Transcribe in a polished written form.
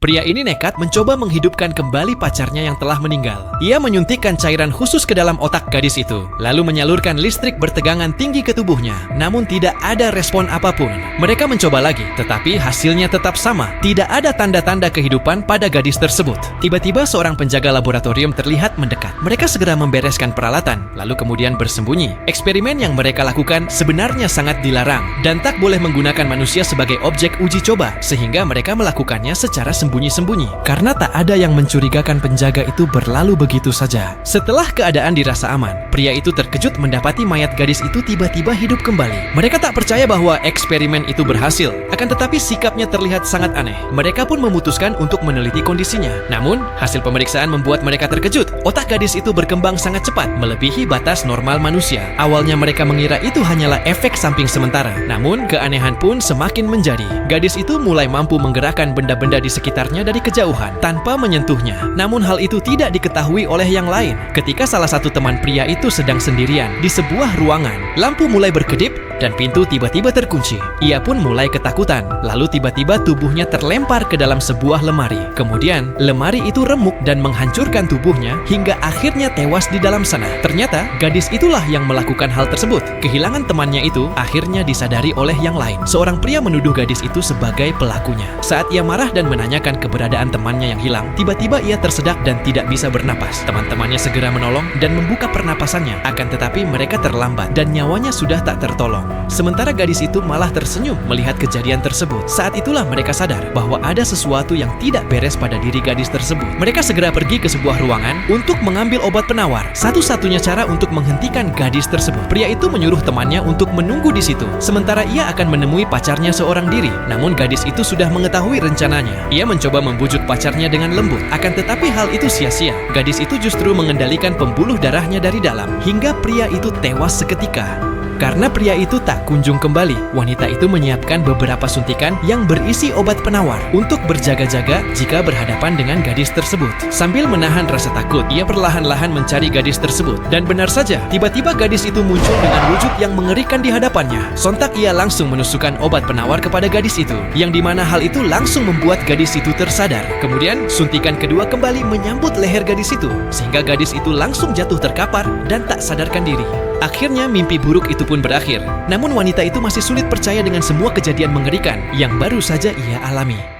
Pria ini nekat mencoba menghidupkan kembali pacarnya yang telah meninggal. Ia menyuntikkan cairan khusus ke dalam otak gadis itu, lalu menyalurkan listrik bertegangan tinggi ke tubuhnya. Namun tidak ada respon apapun. Mereka mencoba lagi, tetapi hasilnya tetap sama. Tidak ada tanda-tanda kehidupan pada gadis tersebut. Tiba-tiba seorang penjaga laboratorium terlihat mendekat. Mereka segera membereskan peralatan, lalu kemudian bersembunyi. Eksperimen yang mereka lakukan sebenarnya sangat dilarang dan tak boleh menggunakan manusia sebagai objek uji coba, sehingga mereka melakukannya secara sembunyi-sembunyi. Karena tak ada yang mencurigakan, penjaga itu berlalu begitu saja. Setelah keadaan dirasa aman, pria itu terkejut mendapati mayat gadis itu tiba-tiba hidup kembali. Mereka tak percaya bahwa eksperimen itu berhasil, akan tetapi sikapnya terlihat sangat aneh. Mereka pun memutuskan untuk meneliti kondisinya. Namun, hasil pemeriksaan membuat mereka terkejut. Otak gadis itu berkembang sangat cepat, melebihi batas normal manusia. Awalnya mereka mengira itu hanyalah efek samping sementara. Namun, keanehan pun semakin menjadi. Gadis itu mulai mampu menggerakkan benda-benda di sekitar dari kejauhan tanpa menyentuhnya. Namun hal itu tidak diketahui oleh yang lain. Ketika salah satu teman pria itu sedang sendirian di sebuah ruangan, lampu mulai berkedip dan pintu tiba-tiba terkunci. Ia pun mulai ketakutan. Lalu tiba-tiba tubuhnya terlempar ke dalam sebuah lemari. Kemudian, lemari itu remuk dan menghancurkan tubuhnya hingga akhirnya tewas di dalam sana. Ternyata, gadis itulah yang melakukan hal tersebut. Kehilangan temannya itu akhirnya disadari oleh yang lain. Seorang pria menuduh gadis itu sebagai pelakunya. Saat ia marah dan menanyakan keberadaan temannya yang hilang, tiba-tiba ia tersedak dan tidak bisa bernapas. Teman-temannya segera menolong dan membuka pernapasannya. Akan tetapi mereka terlambat dan nyawanya sudah tak tertolong. Sementara gadis itu malah tersenyum melihat kejadian tersebut. Saat itulah mereka sadar bahwa ada sesuatu yang tidak beres pada diri gadis tersebut. Mereka segera pergi ke sebuah ruangan untuk mengambil obat penawar. Satu-satunya cara untuk menghentikan gadis tersebut. Pria itu menyuruh temannya untuk menunggu di situ. Sementara ia akan menemui pacarnya seorang diri. Namun gadis itu sudah mengetahui rencananya. Ia mencoba membujuk pacarnya dengan lembut. Akan tetapi hal itu sia-sia. Gadis itu justru mengendalikan pembuluh darahnya dari dalam hingga pria itu tewas seketika. Karena pria itu tak kunjung kembali, wanita itu menyiapkan beberapa suntikan yang berisi obat penawar untuk berjaga-jaga jika berhadapan dengan gadis tersebut. Sambil menahan rasa takut, ia perlahan-lahan mencari gadis tersebut. Dan benar saja, tiba-tiba gadis itu muncul dengan wujud yang mengerikan di hadapannya. Sontak ia langsung menusukkan obat penawar kepada gadis itu, yang dimana hal itu langsung membuat gadis itu tersadar. Kemudian, suntikan kedua kembali menyambut leher gadis itu, sehingga gadis itu langsung jatuh terkapar dan tak sadarkan diri. Akhirnya mimpi buruk itu pun berakhir. Namun wanita itu masih sulit percaya dengan semua kejadian mengerikan yang baru saja ia alami.